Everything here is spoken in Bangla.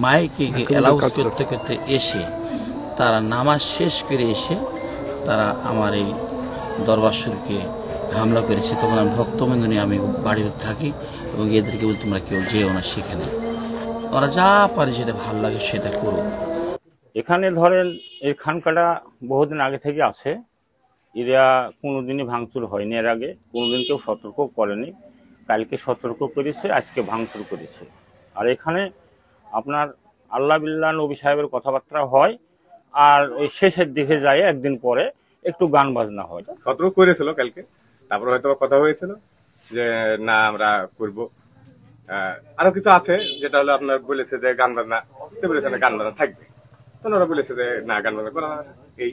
মাইকে অ্যালাউন্স করতে করতে এসে তারা নামাজ শেষ করে এসে তারা আমার এই দরবার শরীফকে হামলা করেছে। তখন আমি ভক্তবৃন্দ নিয়ে আমি বাড়িতে থাকি এবং এদেরকে বলি তোমরা কেউ যেও না সেখানে, ওরা যা পারে যেটা ভালো লাগে সেটা করুক। এখানে ধরেন এই খানকাটা বহুদিন আগে থেকে আছে, এরা কোনোদিনই ভাঙচুর হয়নি, এর আগে কোনোদিন কেউ সতর্ক করেনি। কালকে সতর্ক করেছে, আজকে ভাঙচুর করেছে। আর এখানে আপনার আল্লাহ বিল্লাহ নবী সাহেবের কথাবার্তা হয়, আর ওই শেষের দিকে যায় একদিন পরে একটু গান বাজনা হয়। সতর্ক করেছিল কালকে, তারপরে হয়তো কথা হয়েছিল যে না আমরা করবো। আরো কিছু আছে যেটা হলো আপনার বলেছে যে গান বাজনা, বলেছে না গান বাজনা থাকবে, তো ওরা বলেছে যে না গান বাজনা করা এই